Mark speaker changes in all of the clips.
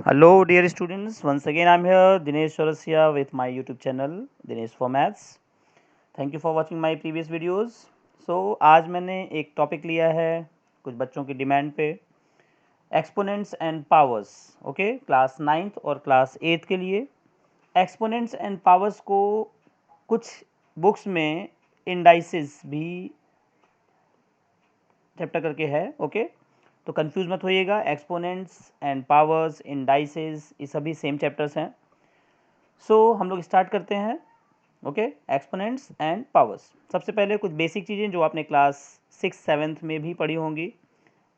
Speaker 1: Hello, dear students. Once again, I'm here, Dinesh Chaurasia, with my YouTube channel, Dinesh for Maths. Thank you for watching my previous videos. So, आज मैंने एक topic लिया है कुछ बच्चों की demand पे, exponents and powers. Okay, class 9th और क्लास 8th के लिए. एक्सपोनेंट्स एंड पावर्स को कुछ बुक्स में इंडाइसिस भी चैप्टर करके है. ओके, तो कंफ्यूज मत होइएगा. एक्सपोनेंट्स एंड पावर्स, इंडाइसेस, ये सभी सेम चैप्टर्स हैं. सो हम लोग स्टार्ट करते हैं. Okay, exponents and powers. सबसे पहले कुछ बेसिक चीज़ें जो आपने क्लास 6th 7th में भी पढ़ी होंगी.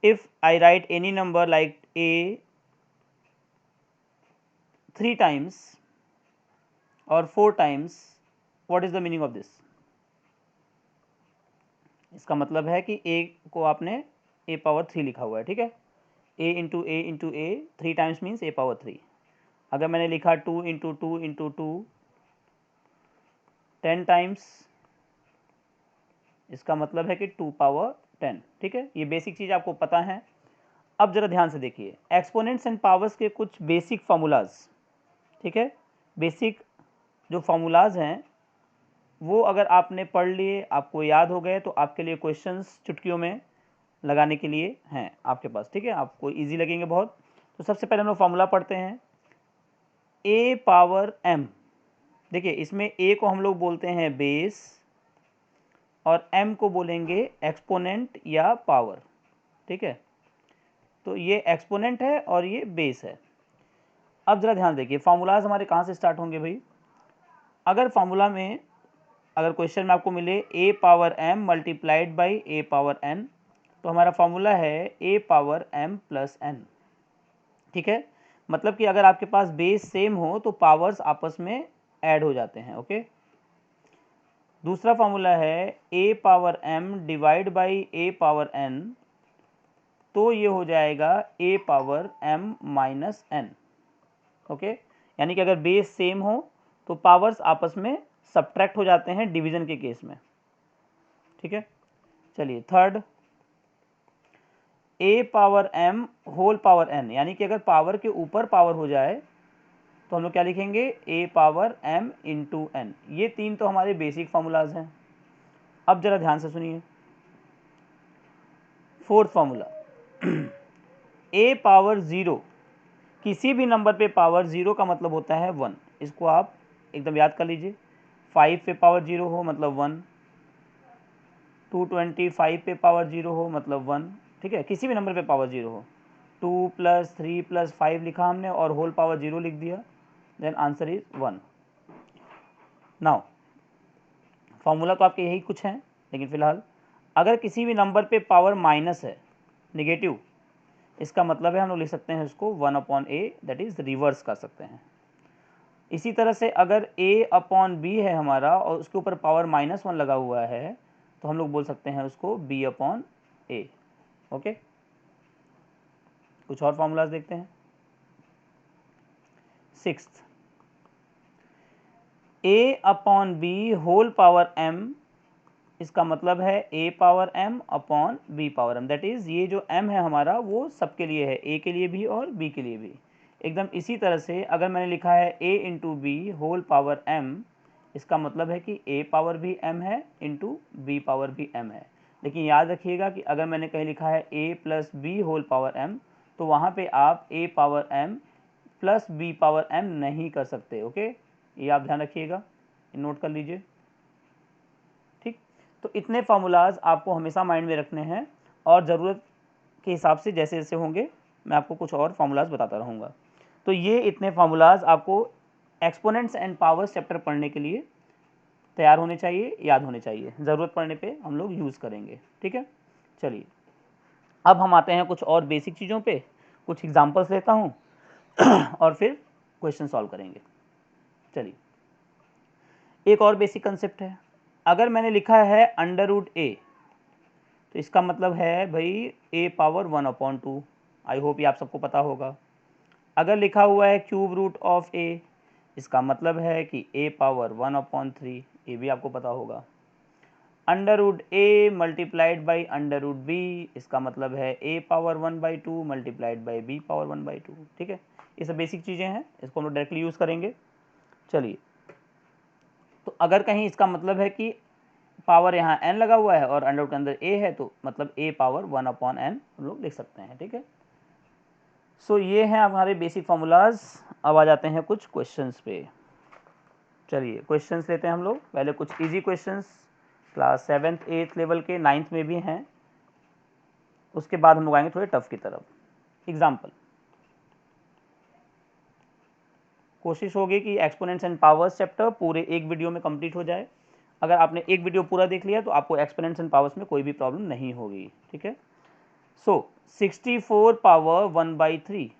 Speaker 1: If I right any number like a 3 times और 4 times, what is the meaning of this? इसका मतलब है कि ए को आपने ए पावर 3 लिखा हुआ है. ठीक है, ए इंटू ए 3 टाइम्स मीन्स ए पावर 3. अगर मैंने लिखा 2 इंटू 2 इंटू 2 10 टाइम्स, इसका मतलब है कि 2 पावर 10. ठीक है, ये बेसिक चीज़ आपको पता है. अब ज़रा ध्यान से देखिए, एक्सपोनेंट्स एंड पावर्स के कुछ बेसिक फार्मूलाज. ठीक है, बेसिक जो फार्मूलाज हैं वो अगर आपने पढ़ लिए, आपको याद हो गए, तो आपके लिए क्वेश्चंस चुटकियों में लगाने के लिए हैं आपके पास. ठीक है, आपको इजी लगेंगे बहुत. तो सबसे पहले हम लोग फार्मूला पढ़ते हैं. ए पावर एम. देखिए, इसमें ए को हम लोग बोलते हैं बेस और एम को बोलेंगे एक्सपोनेंट या पावर. ठीक है, तो ये एक्सपोनेंट है और ये बेस है. अब ज़रा ध्यान देखिए, फार्मूलाज हमारे कहाँ से स्टार्ट होंगे भाई? अगर फार्मूला में, अगर क्वेश्चन में आपको मिले a power m multiplied by a power n, तो हमारा फार्मूला है a power m plus n. ठीक है, मतलब कि अगर आपके पास बेस सेम हो तो पावर्स आपस में ऐड हो जाते हैं. ओके, दूसरा फार्मूला है a power m divide by a power n, तो ये हो जाएगा a power m minus n. Okay, यानी कि अगर बेस सेम हो तो पावर्स आपस में सब्ट्रैक्ट हो जाते हैं डिवीजन के केस में. ठीक है, चलिए third, a power m whole power n, यानी कि अगर पावर के ऊपर पावर हो जाए तो हम लोग क्या लिखेंगे? ए पावर एम इंटू एन. ये तीन तो हमारे बेसिक फार्मूलाज हैं. अब जरा ध्यान से सुनिए, फोर्थ फार्मूला, ए पावर ज़ीरो. किसी भी नंबर पे पावर ज़ीरो का मतलब होता है 1. इसको आप एकदम याद कर लीजिए. 5 पे पावर ज़ीरो हो मतलब 1, 225 पे पावर ज़ीरो हो मतलब 1. ठीक है, किसी भी नंबर पे पावर ज़ीरो हो. 2 + 3 + 5 लिखा हमने और होल पावर ज़ीरो लिख दिया, then answer is 1. Now formula तो आपके यही कुछ हैं, लेकिन फिलहाल अगर किसी भी नंबर पे पावर माइनस है, नेगेटिव, इसका मतलब है हम लोग लिख सकते हैं इसको 1/a, दैट इज रिवर्स कर सकते हैं. इसी तरह से अगर a/b है हमारा और उसके ऊपर पावर -1 लगा हुआ है, तो हम लोग बोल सकते हैं उसको b/a. ओके, कुछ और फार्मूलाज देखते हैं. Sixth, a/b whole power m, इसका मतलब है a power m upon b power m. That is ये जो m है हमारा वो सबके लिए है, a के लिए भी और b के लिए भी. एकदम इसी तरह से अगर मैंने लिखा है a into b whole power m, इसका मतलब है कि a पावर भी m है इंटू b पावर भी m है. लेकिन याद रखिएगा कि अगर मैंने कहीं लिखा है a plus b whole power m, तो वहाँ पे आप a power m plus b power m नहीं कर सकते. ओके, ये आप ध्यान रखिएगा, नोट कर लीजिए. ठीक, तो इतने फार्मूलाज आपको हमेशा माइंड में रखने हैं और ज़रूरत के हिसाब से जैसे जैसे होंगे मैं आपको कुछ और फार्मूलाज बताता रहूँगा. तो ये इतने फार्मूलाज आपको एक्सपोनेंट्स एंड पावर्स चैप्टर पढ़ने के लिए तैयार होने चाहिए, याद होने चाहिए. ज़रूरत पड़ने पे हम लोग यूज़ करेंगे. ठीक है, चलिए अब हम आते हैं कुछ और बेसिक चीज़ों पे. कुछ एग्जांपल्स लेता हूँ और फिर क्वेश्चन सॉल्व करेंगे. चलिए, एक और बेसिक कंसेप्ट है. अगर मैंने लिखा है √a, तो इसका मतलब है भाई a पावर 1/2. आई होप ये आप सबको पता होगा. अगर लिखा हुआ है क्यूब रूट ऑफ a, इसका मतलब है कि a पावर 1/3. ये भी आपको पता होगा. Under root a multiplied by under root b, इसका मतलब है a power 1/2 multiplied by b power 1/2। ठीक है, ये सब बेसिक चीज़ें हैं, इसको हम लोग डायरेक्टली यूज़ करेंगे। चलिए, तो अगर कहीं इसका मतलब है कि पावर यहाँ n लगा हुआ है और अंडर रूट के अंदर a है, तो मतलब a पावर 1/n हम लोग लिख सकते हैं। ठीक है, सो ये हैं हमारे बेसिक फार्मूलाज। अब आ जाते हैं कुछ क्वेश्चंस पे। चलिए क्वेश्चंस लेते हैं हम लोग। पहले कुछ easy questions class 7th 8th level के, 9th में भी हैं, उसके बाद हम लोग आएंगे थोड़े टफ की तरफ। एग्जाम्पल, कोशिश होगी कि एक्सपोनेंट्स एंड पावर्स चैप्टर पूरे एक वीडियो में कंप्लीट हो जाए। अगर आपने एक वीडियो पूरा देख लिया तो आपको एक्सपोनेंट्स एंड पावर्स में कोई भी प्रॉब्लम नहीं होगी। ठीक है, सो 64 पावर 1/3।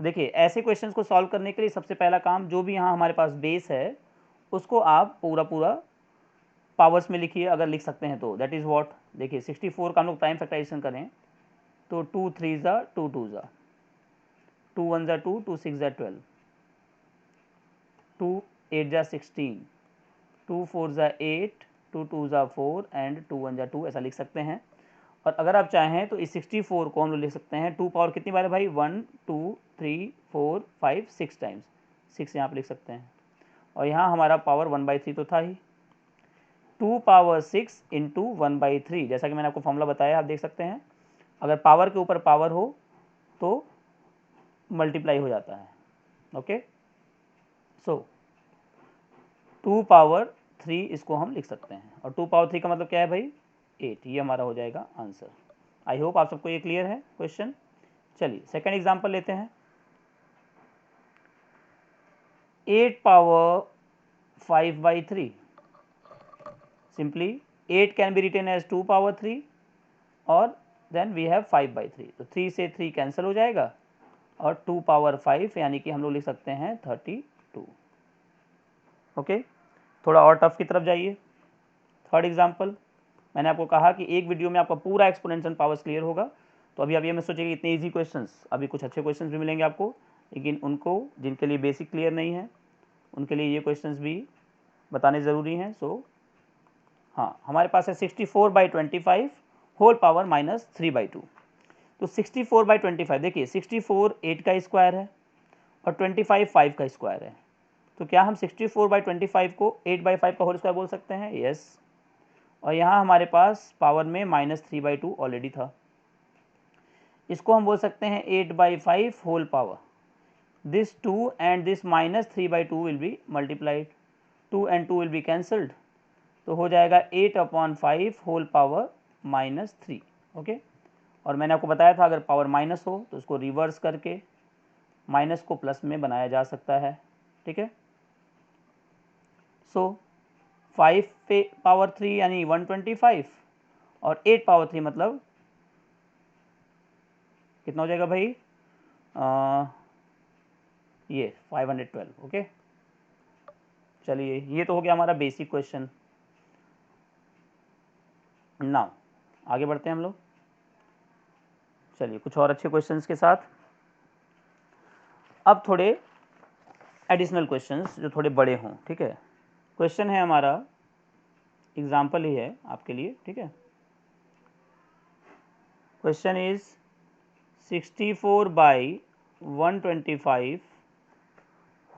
Speaker 1: देखिए, ऐसे क्वेश्चंस को सॉल्व करने के लिए सबसे पहला काम, जो भी यहाँ हमारे पास बेस है उसको आप पूरा पूरा पावर्स में लिखिए, अगर लिख सकते हैं तो। दैट इज़ व्हाट, देखिए 64 का हम लोग प्राइम फैक्टराइजेशन करें तो 2 3 ज़ा 2 2 ज़ा 2 1 ज़ा 2 2 6 ज़ा 12 2 8 ज़ा 16 2 4 ज़ा 8 2 2 ज़ा 4 एंड 2 1 ज़ा 2, ऐसा लिख सकते हैं। और अगर आप चाहें तो इस 64 को हम लोग लिख सकते हैं 2 पावर कितनी बार है भाई, 1 2 3 4 5 6 टाइम्स, 6 यहाँ पर लिख सकते हैं। और यहाँ हमारा पावर 1/3 तो था ही, 2 पावर 6 इंटू 1/3, जैसा कि मैंने आपको फॉर्मूला बताया, आप देख सकते हैं। अगर पावर के ऊपर पावर हो तो मल्टीप्लाई हो जाता है। ओके, सो 2 पावर 3 इसको हम लिख सकते हैं, और 2 पावर 3 का मतलब क्या है भाई, 8। ये हमारा हो जाएगा आंसर। आई होप आप सबको ये क्लियर है क्वेश्चन। चलिए सेकंड एग्जांपल लेते हैं। 8 power 5/3, simply 8 can be written as 2 power 3 और देन वी हैव 5/3, तो 3 से 3 कैंसिल हो जाएगा और 2 पावर 5 यानी कि हम लोग लिख सकते हैं 32। ओके, थोड़ा और टफ की तरफ जाइए। थर्ड एग्जांपल, मैंने आपको कहा कि एक वीडियो में आपका पूरा एक्सपोनेंशियल पावर्स क्लियर होगा, तो अभी आप ये मत सोचिए कि इतने इजी क्वेश्चंस, अभी कुछ अच्छे क्वेश्चंस भी मिलेंगे आपको, लेकिन उनको जिनके लिए बेसिक क्लियर नहीं है उनके लिए ये क्वेश्चंस भी बताने ज़रूरी हैं। सो हाँ, हमारे पास है 64/25 होल पावर -3/2। तो 64/25, देखिए 64 8 का स्क्वायर है और 25 5 का स्क्वायर है, तो क्या हम 64/25 को 8/5 का होल स्क्वायर बोल सकते हैं? यस। और यहाँ हमारे पास पावर में -3/2 ऑलरेडी था, इसको हम बोल सकते हैं 8/5 whole power. This 2 and this -3/2 will be multiplied, 2 and 2 will be cancelled, तो हो जाएगा 8/5 होल पावर -3। ओके, और मैंने आपको बताया था अगर पावर माइनस हो तो उसको रिवर्स करके माइनस को प्लस में बनाया जा सकता है। ठीक है, सो 5 पे पावर 3 यानी 125 और 8 पावर 3 मतलब कितना हो जाएगा भाई, ये 512। ओके, चलिए ये तो हो गया हमारा बेसिक क्वेश्चन। नाउ आगे बढ़ते हैं हम लोग। चलिए कुछ और अच्छे क्वेश्चंस के साथ, अब थोड़े एडिशनल क्वेश्चंस जो थोड़े बड़े हों। ठीक है, क्वेश्चन है हमारा, एग्जाम्पल ही है आपके लिए। ठीक है, question is 64/125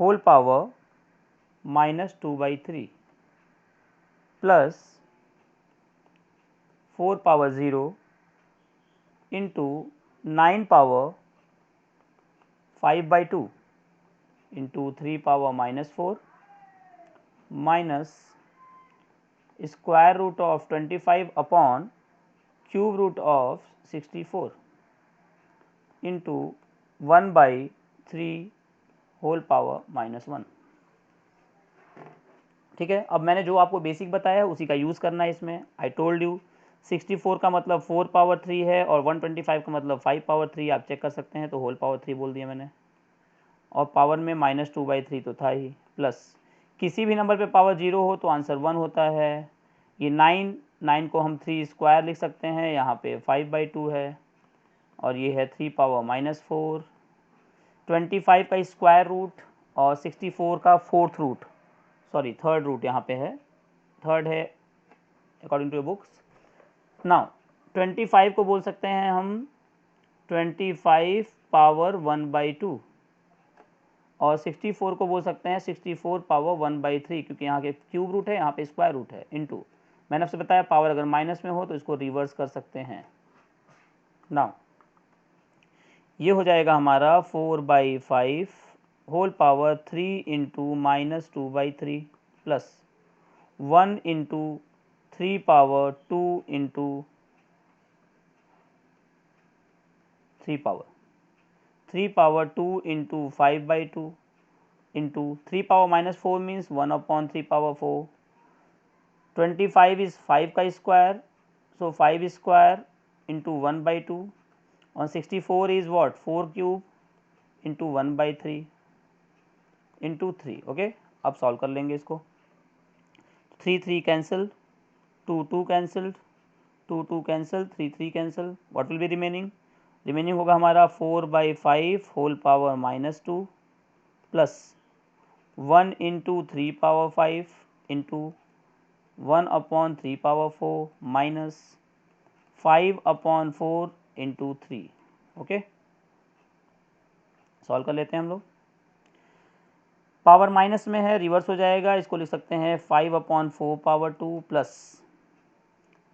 Speaker 1: whole power -2/3 plus 4 power 0 into 9 power 5/2 into 3 power -4 minus square root of 25 upon cube root of 64 into 1/3 whole power -1। ठीक है, अब मैंने जो आपको बेसिक बताया है उसी का यूज़ करना है इसमें। आई टोल्ड यू 64 का मतलब 4 पावर 3 है और 125 का मतलब 5 पावर 3, आप चेक कर सकते हैं, तो होल पावर 3 बोल दिया मैंने। और पावर में -2/3 तो था ही, प्लस किसी भी नंबर पे पावर 0 हो तो आंसर 1 होता है। ये 9 को हम 3 स्क्वायर लिख सकते हैं, यहाँ पे 5/2 है और ये है 3 पावर -4, 25 का स्क्वायर रूट और 64 का fourth root, sorry third root यहाँ पे है, थर्ड है according to your books. Now 25 को बोल सकते हैं हम 25 पावर 1/2 और 64 को बोल सकते हैं 64 पावर 1/3, क्योंकि यहाँ के क्यूब रूट है, यहाँ पे स्क्वायर रूट है, इनटू मैंने आपसे बताया पावर अगर माइनस में हो तो इसको रिवर्स कर सकते हैं। नाउ ये हो जाएगा हमारा 4/5 whole power 3 into -2/3 plus 1 into 3 power 2 into 3 power 2 into 5/2 into 3 power -4 means 1/3 power 4। 25 is 5 का स्क्वायर, सो 5 स्क्वायर इंटू 1/2 और 64 is what 4 cube into 1/3 into 3। Okay, अब सॉल्व कर लेंगे इसको। 3 3 cancel, 2 2 cancelled, 2 2 cancel, 3 3 cancel, what will be remaining होगा हमारा 4/5 whole power -2 plus 1 into 3 power 5 into 1/3 power 4 minus 5/4 into 3। Okay, solve कर लेते हैं हम लोग। पावर माइनस में है, रिवर्स हो जाएगा, इसको लिख सकते हैं 5/4 पावर 2 प्लस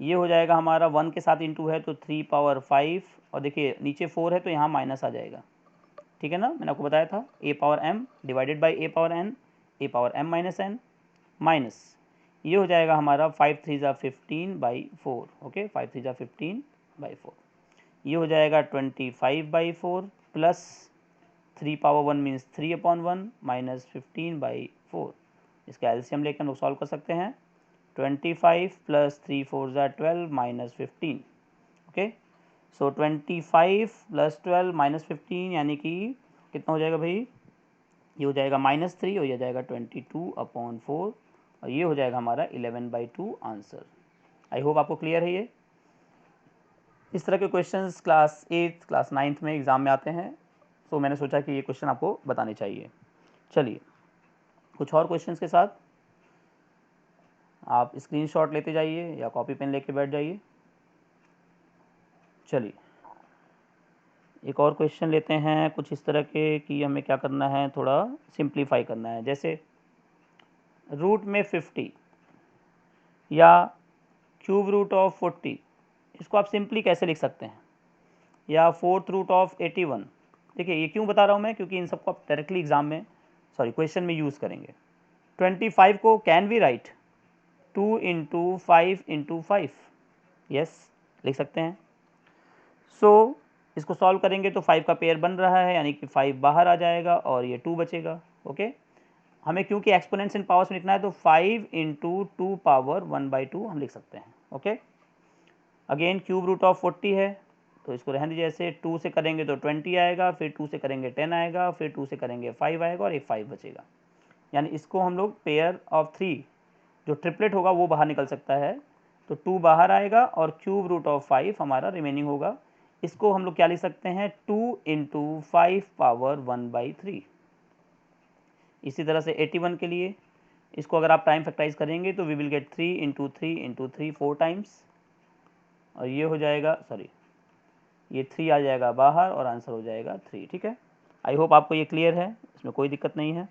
Speaker 1: ये हो जाएगा हमारा 1 के साथ इंटू है तो 3 पावर 5 और देखिए नीचे 4 है तो यहाँ माइनस आ जाएगा, ठीक है ना, मैंने आपको बताया था a power m divided by a power n, a power m minus n minus ये हो जाएगा हमारा 5 3 ज़ा 15/4। ओके, 5 3 ज़ा 15/4 ये हो जाएगा 25/4 प्लस 3 पावर 1 मीन्स 3/1 माइनस 15/4। इसका एलसीएम लेकर हम लोग सॉल्व कर सकते हैं। 25 प्लस 3 4 ज़ा 12 माइनस 15। ओके, सो 25 प्लस 12 माइनस 15 यानी कि कितना हो जाएगा भाई, ये हो जाएगा -3 और ये जाएगा 22/4 और ये हो जाएगा हमारा 11/2 आंसर। आई होप आपको क्लियर है ये। इस तरह के क्वेश्चंस क्लास 8 क्लास 9 में एग्ज़ाम में आते हैं, तो मैंने सोचा कि ये क्वेश्चन आपको बताने चाहिए। चलिए कुछ और क्वेश्चंस के साथ आप स्क्रीनशॉट लेते जाइए या कॉपी पेन लेके बैठ जाइए। चलिए एक और क्वेश्चन लेते हैं कुछ इस तरह के कि हमें क्या करना है, थोड़ा सिंप्लीफाई करना है। जैसे रूट में 50 या क्यूब रूट ऑफ 40, इसको आप सिंपली कैसे लिख सकते हैं, या फोर्थ रूट ऑफ 81। देखिए ये क्यों बता रहा हूँ मैं, क्योंकि इन सबको आप डायरेक्टली एग्जाम में क्वेश्चन में यूज़ करेंगे। 25 को can we write 2 into 5 into 5, yes लिख सकते हैं। सो इसको सॉल्व करेंगे तो 5 का पेयर बन रहा है, यानी कि 5 बाहर आ जाएगा और ये 2 बचेगा। ओके, हमें क्योंकि एक्सपोनेंट्स इन पावर्स में लिखना है तो 5 इंटू 2 पावर 1/2 हम लिख सकते हैं। Okay, again cube root of 40 है तो इसको रहने दीजिए ऐसे, 2 से करेंगे तो 20 आएगा, फिर 2 से करेंगे 10 आएगा, फिर 2 से करेंगे 5 आएगा और एक 5 बचेगा। यानी इसको हम लोग पेयर ऑफ 3 जो ट्रिपलेट होगा वो बाहर निकल सकता है, तो 2 बाहर आएगा और क्यूब रूट ऑफ 5 हमारा रिमेनिंग होगा। इसको हम लोग क्या लिख सकते हैं 2 इंटू 5 पावर 1/3। इसी तरह से 81 के लिए इसको अगर आप टाइम फैक्टराइज करेंगे तो we will get 3 into 3 into 3 4 times और ये हो जाएगा ये 3 आ जाएगा बाहर और आंसर हो जाएगा 3। ठीक है, आई होप आपको ये क्लियर है, इसमें कोई दिक्कत नहीं है।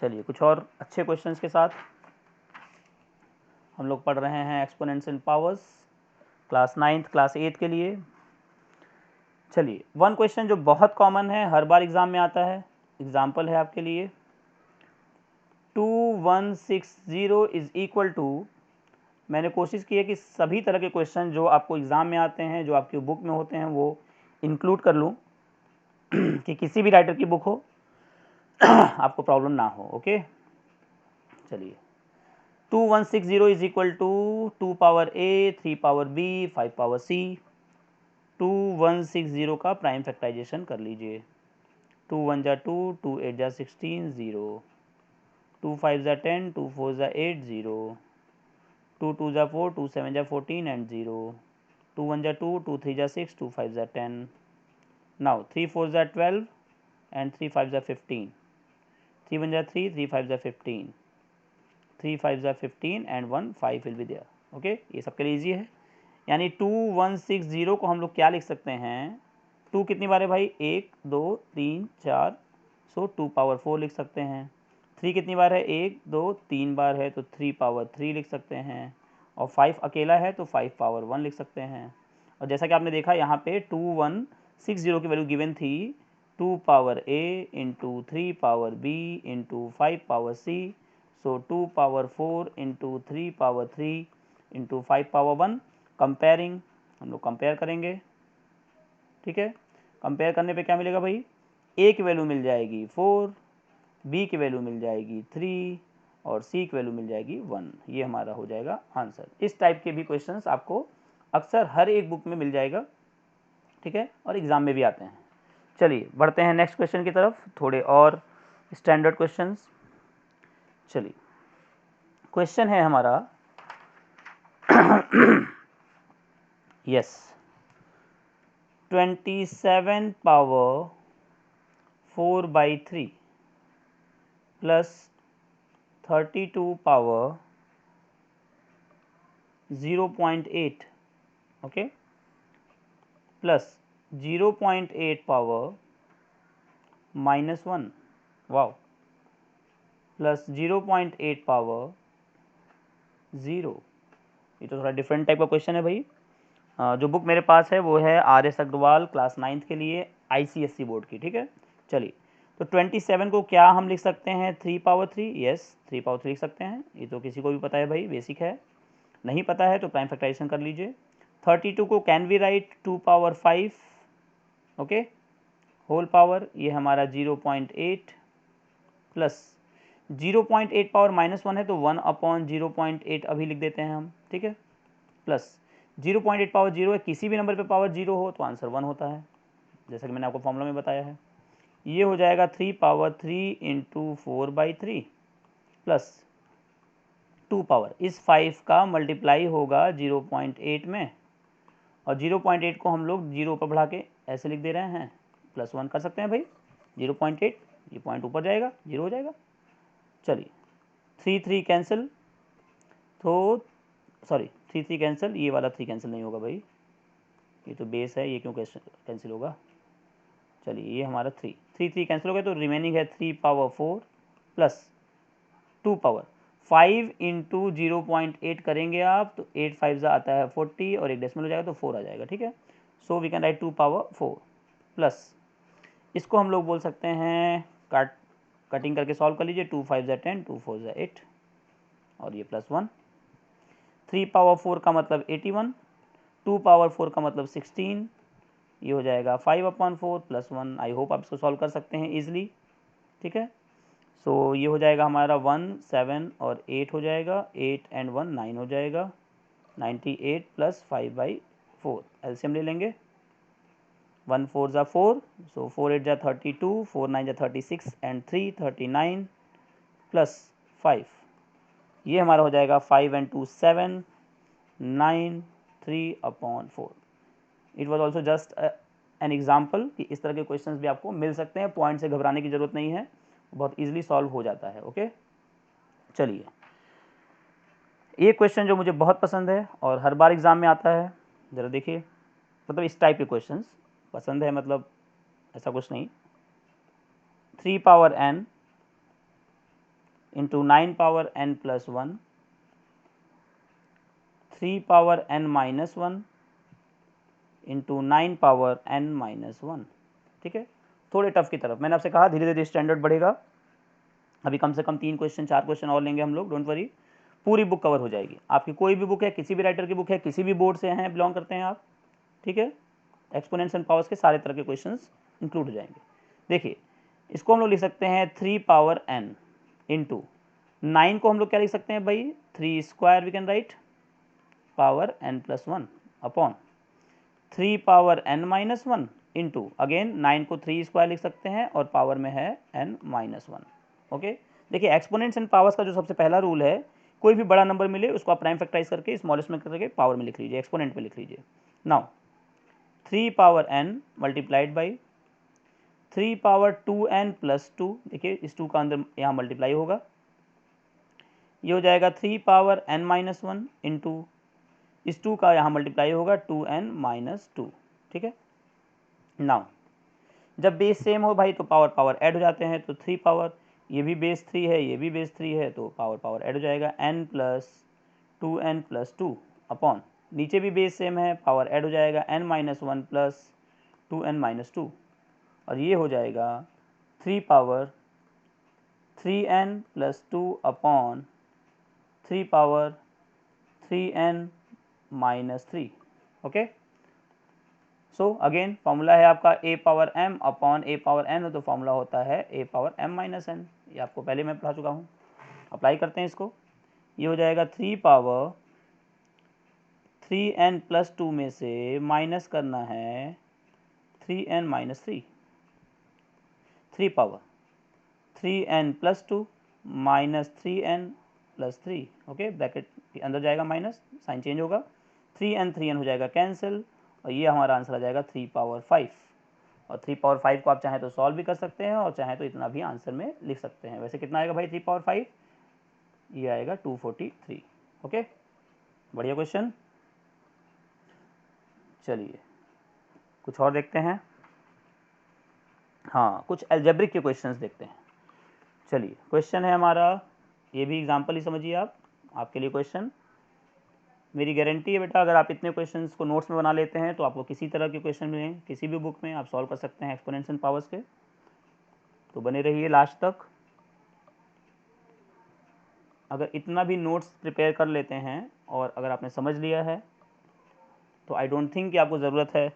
Speaker 1: चलिए कुछ और अच्छे क्वेश्चंस के साथ हम लोग पढ़ रहे हैं exponents and powers class 9 class 8 के लिए। चलिए वन क्वेश्चन जो बहुत कॉमन है, हर बार एग्जाम में आता है, एग्जाम्पल है आपके लिए। 2160 इज इक्वल टू, मैंने कोशिश की है कि सभी तरह के क्वेश्चन जो आपको एग्ज़ाम में आते हैं, जो आपकी बुक में होते हैं, वो इंक्लूड कर लूँ कि किसी भी राइटर की बुक हो आपको प्रॉब्लम ना हो। ओके, चलिए 2160 is equal to 2 power a 3 power b 5 power c। 2160 का प्राइम फैक्टराइजेशन कर लीजिए। 2 1 जा 2, 2 8 जा 16, 0, 2 5 जा 10, 2 4 जा 8, 0, 2 2 जा 4, 2 7 जा 14 एंड 0, 2 1 जा 2, 2 3 जा 6, 2 5 जा 10। नाउ 3 4 जा 12 एंड 3 5 जा 15, 3 1 जा 3, 3 5 जा 15, 3 5 ज़ा 15 and 1 5 will be there. Okay, ये सबके लिए ईजी है। यानी 2160 को हम लोग क्या लिख सकते हैं, 2 कितनी बार है भाई, 1 2 3 4, सो 2 पावर 4 लिख सकते हैं। 3 कितनी बार है, 1 2 3 बार है तो 3 पावर 3 लिख सकते हैं। और 5 अकेला है तो 5 पावर 1 लिख सकते हैं। और जैसा कि आपने देखा यहाँ पे 2160 की वैल्यू गिवन थी 2 power a into 3 power b into 5 power c, so 2 power 4 into 3 power 3 into 5 power 1। Comparing, हम लोग कंपेयर करेंगे, ठीक है। कंपेयर करने पे क्या मिलेगा भाई, a की वैल्यू मिल जाएगी 4, b की वैल्यू मिल जाएगी 3 और c की वैल्यू मिल जाएगी 1। ये हमारा हो जाएगा आंसर। इस टाइप के भी क्वेश्चंस आपको अक्सर हर एक बुक में मिल जाएगा, ठीक है, और एग्ज़ाम में भी आते हैं। चलिए बढ़ते हैं नेक्स्ट क्वेश्चन की तरफ, थोड़े और स्टैंडर्ड क्वेश्चंस। चलिए क्वेश्चन है हमारा yes 27 power 4/3 plus 32 power 0.8, okay, plus 0.8 power -1, wow, plus 0.8 power 0। ये तो थोड़ा डिफरेंट टाइप का क्वेश्चन है भाई। जो बुक मेरे पास है वो है RS अग्रवाल क्लास 9th के लिए ICSE बोर्ड की, ठीक है। चलिए, तो 27 को क्या हम लिख सकते हैं, 3 पावर 3, यस 3 पावर 3 लिख सकते हैं। ये तो किसी को भी पता है भाई, बेसिक है। नहीं पता है तो प्राइम फैक्टराइजेशन कर लीजिए। 32 को can we write 2 power 5, okay, whole power, ये हमारा 0.8 प्लस 0.8 पावर -1 है तो 1/0.8 अभी लिख देते हैं हम, ठीक है, प्लस 0.8 पावर 0 है, किसी भी नंबर पे पावर 0 हो तो आंसर 1 होता है, जैसा कि मैंने आपको फॉर्मूला में बताया है। ये हो जाएगा 3 पावर 3 इंटू 4/3 प्लस 2 पावर, इस 5 का मल्टीप्लाई होगा 0.8 में, और 0.8 को हम लोग 0 पर बढ़ा के ऐसे लिख दे रहे हैं, +1 कर सकते हैं भाई। 0.8, ये पॉइंट ऊपर जाएगा, 0 हो जाएगा। चलिए 3 कैंसिल, तो सॉरी 3 कैंसिल, ये वाला 3 कैंसिल नहीं होगा भाई, ये तो बेस है, ये क्यों कैंसिल होगा। चलिए ये हमारा 3 कैंसिल हो गया, तो रिमेनिंग है 3 पावर 4 प्लस 2 पावर 5 इंटू 0.8 करेंगे आप तो 8 5 ज़ा आता है 40 और एक डेसिमल हो जाएगा तो 4 आ जाएगा, ठीक है। So we can write 2 power 4 plus, इसको हम लोग बोल सकते हैं, कटिंग करके सॉल्व कर लीजिए, 2 5 ज़ा 10, 2 4 ज़ा 8 और ये +1। 3 पावर 4 का मतलब 81, 2 पावर 4 का मतलब 16, ये हो जाएगा 5/4 +1। आई होप आप इसको सॉल्व कर सकते हैं ईजिली, ठीक है। सो ये हो जाएगा हमारा 1 7 और 8 हो जाएगा, 8 एंड 1 9 हो जाएगा, 98 प्लस 5/4 एलसीएम ले लेंगे, 1 4 ज़ा 4, सो 4 8 ज़ा 32, 4 9 ज़ा 36 एंड 3 39 प्लस 5, ये हमारा हो जाएगा 5 and 2 7 9 3/4। It was also just an example कि इस तरह के क्वेश्चंस भी आपको मिल सकते हैं, पॉइंट से घबराने की जरूरत नहीं है, बहुत इजीली सॉल्व हो जाता है, ओके। चलिए ये क्वेश्चन जो मुझे बहुत पसंद है और हर बार एग्जाम में आता है, ज़रा देखिए, मतलब इस टाइप के क्वेश्चंस पसंद है, मतलब ऐसा कुछ नहीं। 3 power n into 9 power n plus 1, 3 power n minus 1 into 9 power n minus 1, ठीक है। थोड़े टफ की तरफ, मैंने आपसे कहा धीरे धीरे स्टैंडर्ड बढ़ेगा, अभी कम से कम 3 क्वेश्चन 4 क्वेश्चन और लेंगे हम लोग, डोंट वरी, पूरी बुक कवर हो जाएगी। आपकी कोई भी बुक है, किसी भी राइटर की बुक है, किसी भी बोर्ड से हैं बिलोंग करते हैं आप, ठीक है, एक्सपोनेंट्स एंड पावर्स के सारे तरह के क्वेश्चंस इंक्लूड हो जाएंगे। देखिए इसको हम लोग लिख सकते हैं 3 पावर n इंटू 9 को हम लोग क्या लिख सकते हैं भाई, 3 square we can write power n plus 1 upon 3 power n minus 1 into again 9 को 3 स्क्वायर लिख सकते हैं और पावर में है n माइनस 1, ओके। देखिए एक्सपोनेंट्स एंड पावर्स का जो सबसे पहला रूल है, कोई भी बड़ा नंबर मिले उसको आप प्राइम फैक्टराइज करके स्मॉलेस्ट में करके पावर में लिख लीजिए, एक्सपोनेंट में लिख लीजिए। Now 3 power n multiplied by 3 power 2n plus 2, देखिए इस 2 का अंदर यहाँ मल्टीप्लाई होगा, ये हो जाएगा 3 power n minus one into इस 2 का यहाँ मल्टीप्लाई होगा 2n माइनस 2, ठीक है। नाउ जब बेस सेम हो भाई तो पावर पावर ऐड हो जाते हैं, तो 3 पावर, ये भी बेस 3 है, ये भी बेस 3 है, तो पावर पावर ऐड हो जाएगा n प्लस 2n+2 अपॉन, नीचे भी बेस सेम है, पावर ऐड हो जाएगा n minus one plus 2n-2, और ये हो जाएगा 3 power 3n+2 upon 3 power 3n-3। Okay, so again formula है आपका a power m upon a power n, तो फॉर्मूला होता है a पावर m-n। ये आपको पहले मैं पढ़ा चुका हूँ। अप्लाई करते हैं इसको, ये हो जाएगा 3 पावर 3n+2 में से माइनस करना है 3n-3, 3 power 3n+2 minus 3n+3। Okay, bracket के अंदर जाएगा माइनस, साइन चेंज होगा, 3n हो जाएगा कैंसिल, और ये हमारा आंसर आ जाएगा 3 पावर 5। और 3 पावर 5 को आप चाहें तो सॉल्व भी कर सकते हैं, और चाहें तो इतना भी आंसर में लिख सकते हैं। वैसे कितना आएगा भाई 3 पावर 5? ये आएगा 243। ओके, बढ़िया क्वेश्चन। चलिए कुछ और देखते हैं। हाँ, कुछ अलजेब्रिक के क्वेश्चंस देखते हैं। चलिए क्वेश्चन है हमारा, ये भी एग्जांपल ही समझिए आप, आपके लिए क्वेश्चन। मेरी गारंटी है बेटा, अगर आप इतने क्वेश्चंस को नोट्स में बना लेते हैं तो आपको किसी तरह के क्वेश्चन मिलें, किसी भी बुक में आप सॉल्व कर सकते हैं एक्सपोनेंट्स एंड पावर्स के। तो बने रहिए लास्ट तक। अगर इतना भी नोट्स प्रिपेयर कर लेते हैं और अगर आपने समझ लिया है तो आई डोंट थिंक कि आपको ज़रूरत है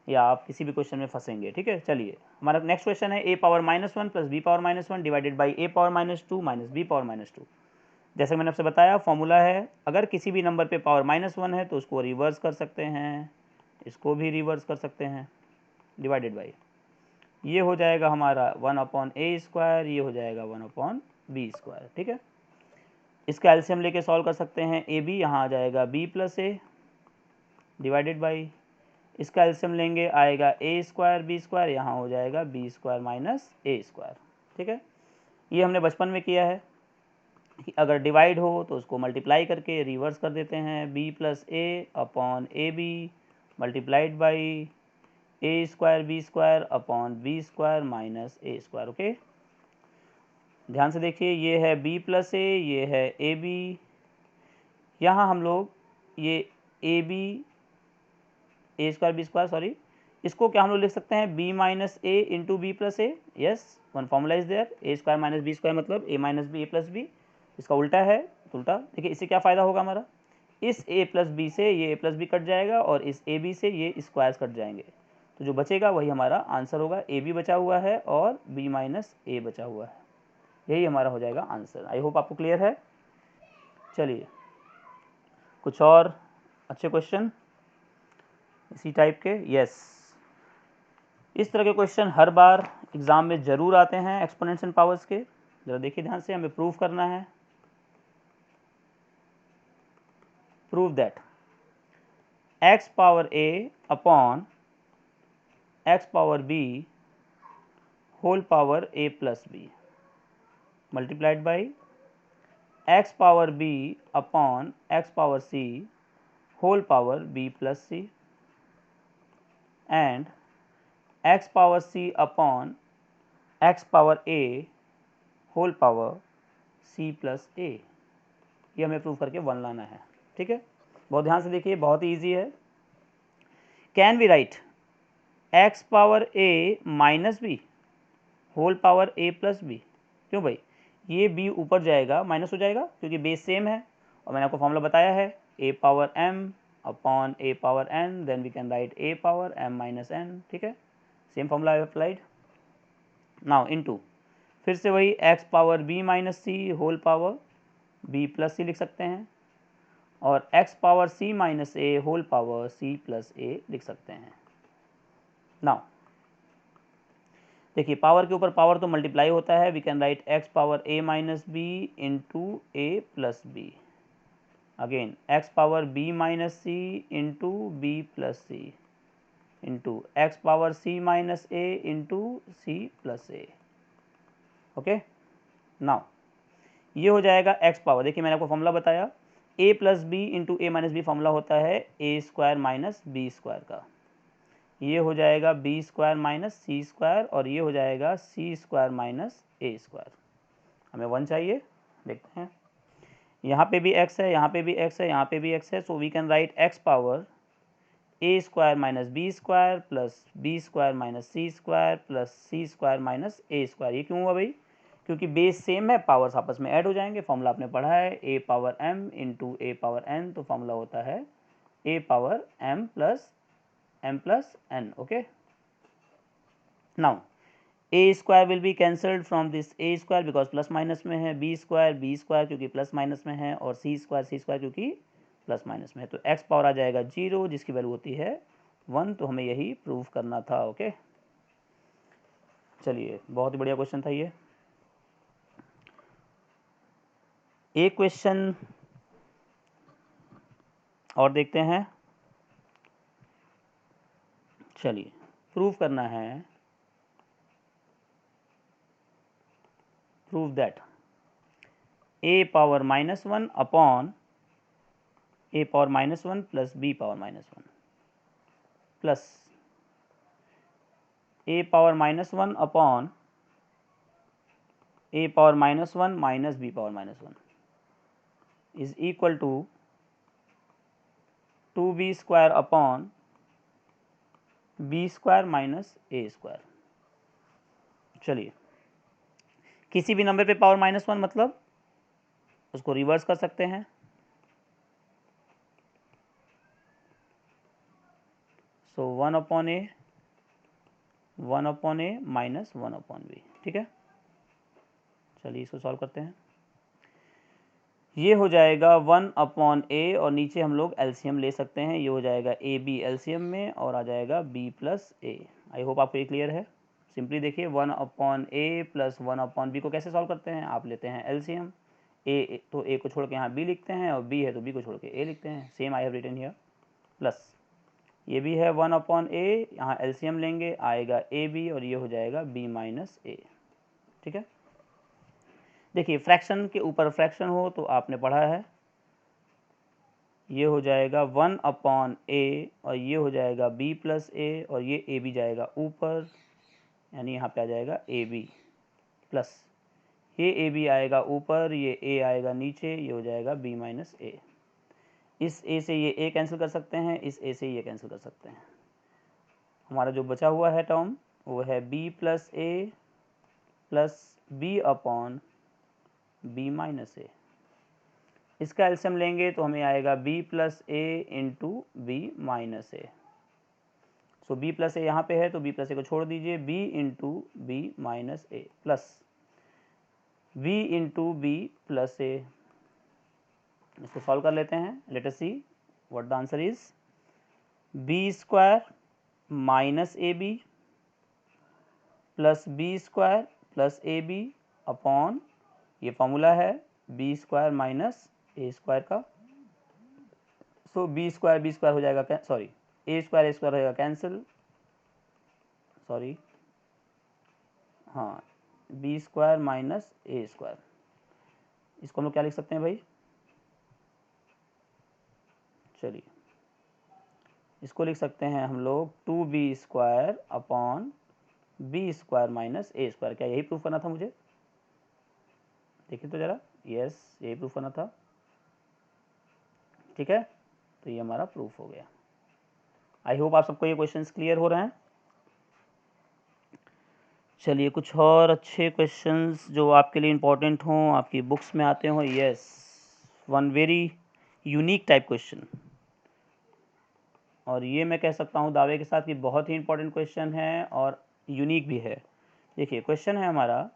Speaker 1: या आप किसी भी क्वेश्चन में फंसेंगे। ठीक है, चलिए हमारा नेक्स्ट क्वेश्चन है a power -1 plus b power -1 divided by a power -2 minus b power -2। जैसे मैंने आपसे बताया फॉर्मूला है, अगर किसी भी नंबर पे पावर -1 है तो उसको रिवर्स कर सकते हैं, इसको भी रिवर्स कर सकते हैं, डिवाइडेड बाई, ये हो जाएगा हमारा 1/a², ये हो जाएगा 1/b²। ठीक है, इसका एलसीएम लेके सॉल्व कर सकते हैं, ए बी यहाँ आ जाएगा b plus A divided by, इसका एलसीएम लेंगे आएगा a² b², यहाँ हो जाएगा b² माइनस a²। ठीक है, ये हमने बचपन में किया है कि अगर डिवाइड हो तो उसको मल्टीप्लाई करके रिवर्स कर देते हैं, b plus a upon a b multiplied by a² b² upon b² minus a²। Okay, ध्यान से देखिए, ये है b प्लस ए, ये है ए बी, यहाँ हम लोग ये A B a² b² sorry, इसको क्या हम लोग लिख सकते हैं b minus a into B plus a. Yes, one formula is there, a² minus b² मतलब a minus b a plus b. इसका उल्टा है, उल्टा देखिए, इससे क्या फ़ायदा होगा हमारा, इस a प्लस बी से ये a प्लस बी कट जाएगा और इस ए बी से ये स्क्वायर्स कट जाएंगे, तो जो बचेगा वही हमारा आंसर होगा, ए बी बचा हुआ है और b माइनस ए बचा हुआ है, यही हमारा हो जाएगा आंसर। आई होप आपको क्लियर है। चलिए कुछ और अच्छे क्वेश्चन इसी टाइप के। यस, इस तरह के क्वेश्चन हर बार एग्जाम में जरूर आते हैं एक्सपोनेंट्स एंड पावर्स के। जरा देखिए ध्यान से, हमें प्रूव करना है, prove that x power a upon x power b whole power a plus b multiplied by x power b upon x power c whole power b plus c and x power c upon x power a whole power c plus a। ये हमें prove करके one लाना है। ठीक है, बहुत ध्यान से देखिए, बहुत ही ईजी है। Can we write x power a minus b whole power a plus b? क्यों भाई, ये b ऊपर जाएगा माइनस हो जाएगा क्योंकि बेस सेम है, और मैंने आपको फॉर्मूला बताया है a power m upon a power n, then we can write a power m minus n। ठीक है, same formula applied. Now into, फिर से वही x power b minus c whole power b plus c लिख सकते हैं, और x power c minus a whole power c plus a लिख सकते हैं। नाउ देखिए, पावर के ऊपर पावर तो मल्टीप्लाई होता है, we can write x power a minus b into a plus b, again x power b minus c into B plus c into x power c minus a into c plus a. Okay, now ये हो जाएगा x power, देखिए मैंने आपको formula बताया, ए plus B into ए minus B formula होता है ए square minus b square का, ये हो जाएगा B square minus c square, और ये हो जाएगा सी स्क्वायर माइनस ए स्क्वायर। हमें 1 चाहिए, देखते हैं, यहाँ पे भी x है, यहाँ पे भी x है, यहाँ पे भी x है, so we can write x power a square minus b square plus B square minus c square plus c square minus A square. ये क्यों हुआ भाई? क्योंकि बेस सेम है, पावर्स आपस में ऐड हो जाएंगे। फॉर्मूला आपने पढ़ा है a power m into a power n, तो फॉर्मूला होता है a power m plus n। Okay, now a square will be cancelled from this a square because plus minus में है, बी स्क्वायर क्योंकि प्लस माइनस में है, और c square क्योंकि प्लस माइनस में है। तो एक्स पावर आ जाएगा 0 जिसकी वैल्यू होती है 1। तो हमें यही प्रूव करना था। ओके, चलिए, बहुत ही बढ़िया क्वेश्चन था ये। एक क्वेश्चन और देखते हैं, चलिए प्रूव करना है, prove that a power -1 upon a power -1 plus b power -1 plus a power -1 upon a power -1 minus b power -1 is equal to 2b square upon B square minus A square. चलिए, किसी भी number पे power -1 मतलब उसको reverse कर सकते हैं। सो 1 upon ए minus 1 upon B. ठीक है, चलिए इसको सॉल्व करते हैं। ये हो जाएगा 1 अपॉन ए, और नीचे हम लोग एलसीएम ले सकते हैं, ये हो जाएगा ए बी एलसीएम में, और आ जाएगा b plus a. I hope आपको ये क्लियर है। सिंपली देखिए 1 upon a plus 1 upon b को कैसे सॉल्व करते हैं, आप लेते हैं एलसीएम, ए तो ए को छोड़ के यहाँ बी लिखते हैं, और बी है तो बी को छोड़ के ए लिखते हैं। Same I have written here, plus ये भी है 1 अपॉन ए, यहाँ एलसीएम लेंगे, आएगा ए बी, और ये हो जाएगा बी माइनस ए। ठीक है, देखिए फ्रैक्शन के ऊपर फ्रैक्शन हो तो आपने पढ़ा है, ये हो जाएगा 1 अपॉन ए, और ये हो जाएगा b प्लस ए, और ये ए बी जाएगा ऊपर, यानी यहाँ पे आ जाएगा ए बी, प्लस ये ए बी आएगा ऊपर, ये ए आएगा नीचे, ये हो जाएगा b माइनस ए। इस a से ये a कैंसिल कर सकते हैं, इस a से ये कैंसिल कर सकते हैं। हमारा जो बचा हुआ है टर्म वो है b plus a plus b upon b minus a. इसका एलसीएम लेंगे तो हमें आएगा b plus a into B minus a. So b plus a यहाँ पे है तो b प्लस ए को छोड़ दीजिए, b into B minus A plus b into B plus A. इसको सॉल्व कर लेते हैं। Let us see what the answer is B square minus A B plus B square plus A B upon, ये formula है B square minus ए square का। So B square हो जाएगा, sorry ए square हो जाएगा कैंसिल, सॉरी हाँ, B square minus ए square. इसको हम लोग क्या लिख सकते हैं भाई? चलिए इसको लिख सकते हैं हम लोग 2b square upon B square minus ए स्क्वायर। क्या यही प्रूफ करना था मुझे? देखिए तो ज़रा, यस यही प्रूफ करना था। ठीक है, तो ये हमारा प्रूफ हो गया। आई होप आप सबको ये क्वेश्चंस क्लियर हो रहे हैं। चलिए कुछ और अच्छे क्वेश्चंस जो आपके लिए इम्पोर्टेंट हों, आपकी बुक्स में आते हों। Yes, one very unique type question, और ये मैं कह सकता हूँ दावे के साथ कि बहुत ही इंपॉर्टेंट क्वेश्चन है और यूनिक भी है। देखिए क्वेश्चन है हमारा,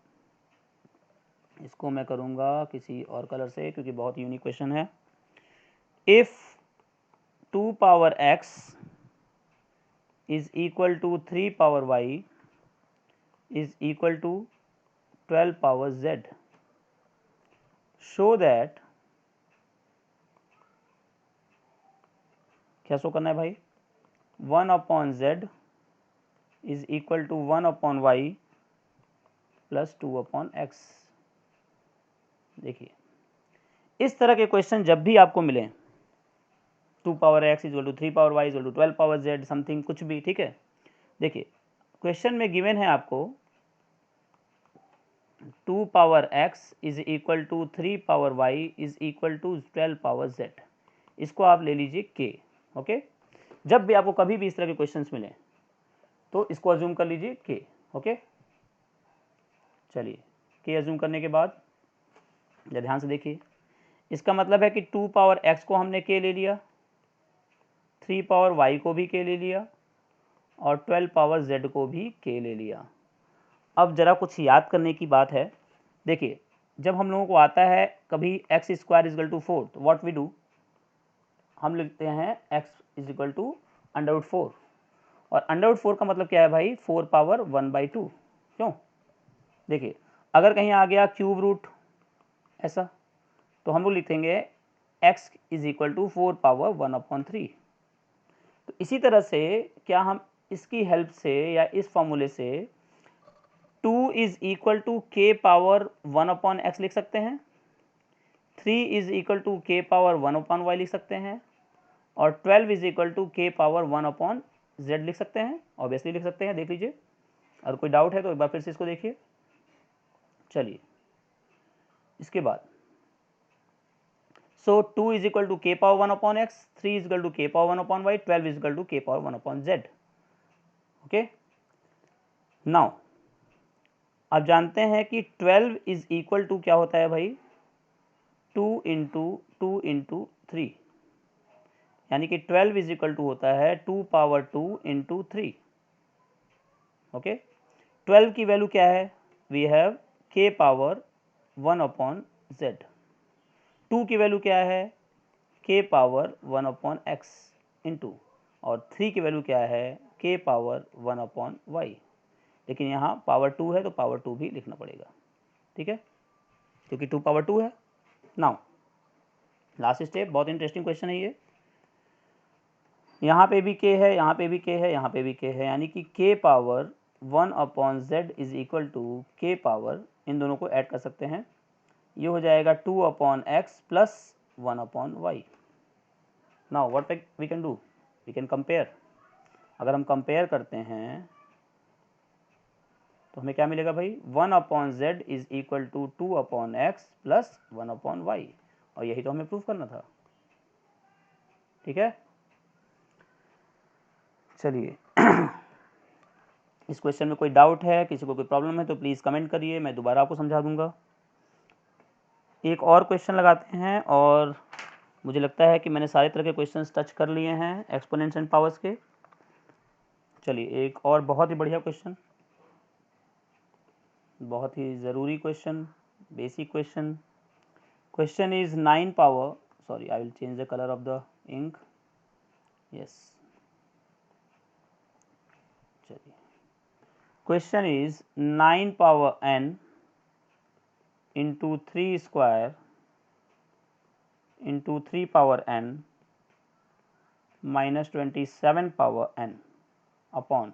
Speaker 1: इसको मैं करूँगा किसी और कलर से क्योंकि बहुत यूनिक क्वेश्चन है। If 2 power x is equal to 3 power y is equal to 12 power z, show that, क्या शो करना है भाई? 1 upon z is equal to 1 upon y plus 2 upon x। देखिए इस तरह के क्वेश्चन जब भी आपको मिले 2 power x equal to 3 power y equal to 12 power z something कुछ भी, ठीक है। देखिए क्वेश्चन में गिवन है आपको 2 power x is equal to 3 power y is equal to 12 power z, इसको आप ले लीजिए k। ओके, जब भी आपको कभी भी इस तरह के क्वेश्चंस मिले तो इसको अज्यूम कर लीजिए k। ओके, चलिए k अज्यूम करने के बाद ध्यान से देखिए, इसका मतलब है कि 2 पावर x को हमने k ले लिया, 3 पावर y को भी k ले लिया और 12 पावर z को भी k ले लिया। अब जरा कुछ याद करने की बात है। देखिए जब हम लोगों को आता है कभी x square is equal to 4, तो व्हाट वी डू, हम लिखते हैं x is equal to under 4, और अंडर 4 का मतलब क्या है भाई, 4 पावर 1/2। क्यों, देखिए अगर कहीं आ गया क्यूब रूट ऐसा, तो हम लोग लिखेंगे x is equal to 4 power 1/3। तो इसी तरह से क्या हम इसकी हेल्प से या इस फॉर्मूले से 2 is equal to k power 1/x लिख सकते हैं, 3 is equal to k power 1/y लिख सकते हैं, और 12 is equal to k power 1/z लिख सकते हैं। ऑब्वियसली लिख सकते हैं, देख लीजिए। अगर कोई डाउट है तो एक बार फिर से इसको देखिए। चलिए इसके बाद so 2 is equal to k power 1/x, 3 is equal to k power 1/y, 12 is equal to k power 1/z। Okay, now आप जानते हैं कि 12 इज इक्वल टू क्या होता है भाई, 2 इंटू 2 इंटू 3, यानी कि 12 इज इक्वल टू होता है 2 पावर 2 इंटू 3। ओके, 12 की वैल्यू क्या है, we have k power 1/z, 2 की वैल्यू क्या है, k पावर 1/x इंटू, और 3 की वैल्यू क्या है, k पावर 1/y। लेकिन यहाँ पावर 2 है तो पावर 2 भी लिखना पड़ेगा, ठीक है, क्योंकि 2 पावर 2 है। नाउ लास्ट स्टेप, बहुत इंटरेस्टिंग क्वेश्चन है ये। यहाँ पे भी k है, यहाँ पे भी k है, यहाँ पे भी k है, यानी कि k power 1/z is equal to k power, इन दोनों को ऐड कर सकते हैं, ये हो जाएगा 2/x plus 1/y। Now what we can do, we can compare. अगर हम कंपेयर करते हैं तो हमें क्या मिलेगा भाई, 1/z is equal to 2/x plus 1/y, और यही तो हमें प्रूफ करना था, ठीक है। चलिए इस क्वेश्चन में कोई डाउट है, किसी को कोई प्रॉब्लम है तो प्लीज़ कमेंट करिए, मैं दोबारा आपको समझा दूंगा। एक और क्वेश्चन लगाते हैं, और मुझे लगता है कि मैंने सारे तरह के क्वेश्चंस टच कर लिए हैं एक्सपोनेंट्स एंड पावर्स के। चलिए एक और बहुत ही बढ़िया क्वेश्चन, बहुत ही ज़रूरी question, basic question. Question is 9 power, sorry I will change the colour of the ink, yes. चलिए question is 9 power n into 3 square into 3 power n minus 27 power n upon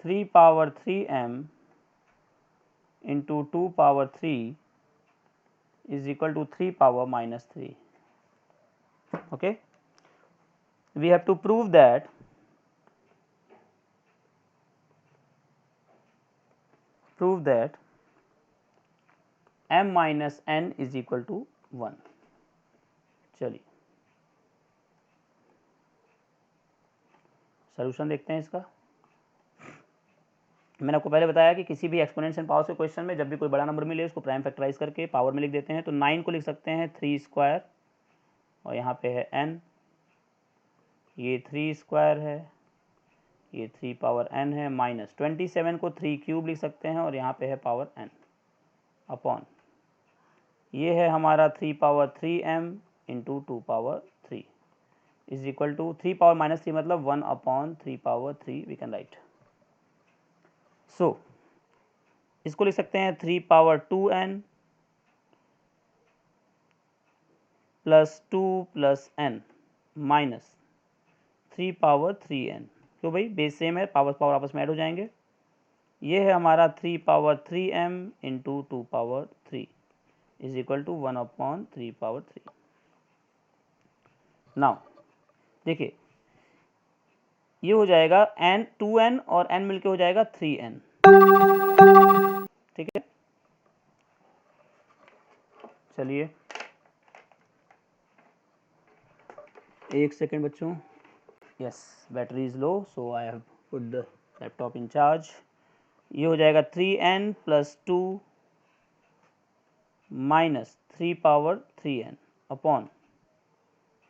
Speaker 1: 3 power 3m into 2 power 3 is equal to 3 power minus 3. Okay, we have to prove that m minus n is equal to 1. चलिए solution देखते हैं इसका। मैंने आपको पहले बताया कि किसी भी एक्सपोनेंट्स एंड पावर्स के क्वेश्चन में जब भी कोई बड़ा नंबर मिले उसको प्राइम फैक्टराइज करके पावर में लिख देते हैं। तो 9 को लिख सकते हैं 3 स्क्वायर, और यहाँ पे है n, ये 3 स्क्वायर है, ये 3 पावर n है, माइनस 27 को 3 क्यूब लिख सकते हैं, और यहाँ पे है पावर n अपॉन, ये है हमारा 3 power 3m into 2 power 3 is equal to 3 power minus 3 मतलब 1/3 power 3 we can write. So इसको लिख सकते हैं 3 power 2n plus 2 plus n minus 3 power 3n। क्यों भाई, बेस सेम है, पावर पावर आपस में ऐड हो जाएंगे। ये है हमारा 3 power 3m into 2 power 3 is equal to 1/3/3। Now देखिए ये हो जाएगा n 2n और n मिलके हो जाएगा 3n, ठीक है। चलिए एक सेकेंड बच्चों, yes battery is low so I have put the laptop in charge. ये हो जाएगा 3n plus 2 minus 3/3n upon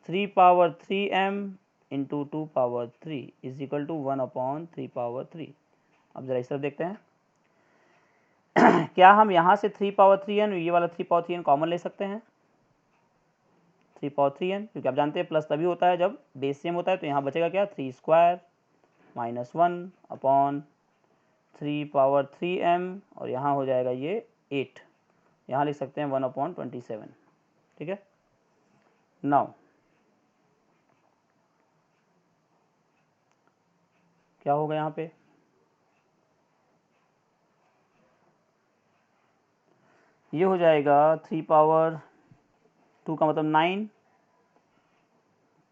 Speaker 1: 3/3m into 2/3 is equal to 1/3/3। अब जरा इस तरफ देखते हैं क्या हम यहाँ से 3/3n ये वाला 3/3n कॉमन ले सकते हैं? 3/3n क्योंकि आप जानते हैं प्लस तभी होता है जब बेस सेम होता है, तो यहाँ बचेगा क्या 3² माइनस 1/3/3m और यहाँ हो जाएगा ये 8, यहाँ लिख सकते हैं 1/27, ठीक है। नाउ क्या होगा यहाँ पे, ये हो जाएगा 3/2 का मतलब 9,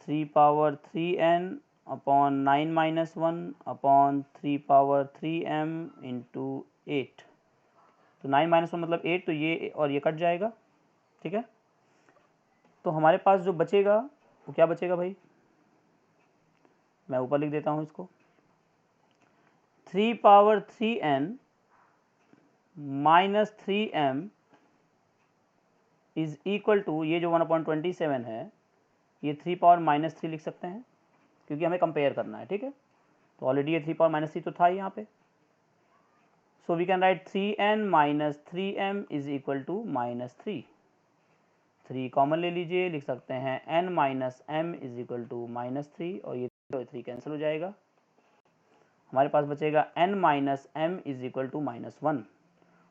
Speaker 1: 3/3n upon 9 minus 1 upon 3/3m into 8, तो 9 माइनस 1 मतलब 8, तो ये और ये कट जाएगा, ठीक है। तो हमारे पास जो बचेगा वो क्या बचेगा भाई, मैं ऊपर लिख देता हूँ इसको, 3/3n minus 3m is equal to ये जो 1/27 है ये 3/-3 लिख सकते हैं क्योंकि हमें कंपेयर करना है, ठीक है। तो ऑलरेडी ये 3/-3 तो था ही यहाँ पे, so we can write 3n minus 3m is equal to -3। 3 common ले लीजिए, लिख सकते हैं n minus m is equal to -3 और ये 3 कैंसिल हो जाएगा, हमारे पास बचेगा n minus m is equal to -1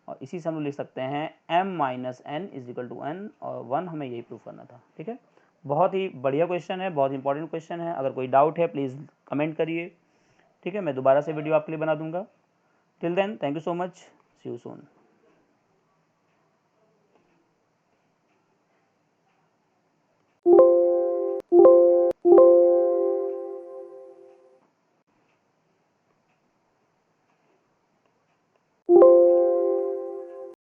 Speaker 1: और इसी से हम लिख सकते हैं m minus n is equal to n और 1 हमें यही प्रूफ करना था, ठीक है। बहुत ही बढ़िया क्वेश्चन है, बहुत इंपॉर्टेंट क्वेश्चन है। अगर कोई डाउट है प्लीज़ कमेंट करिए, ठीक है। मैं दोबारा से वीडियो आपके लिए बना दूंगा। Till then thank you so much, see you soon.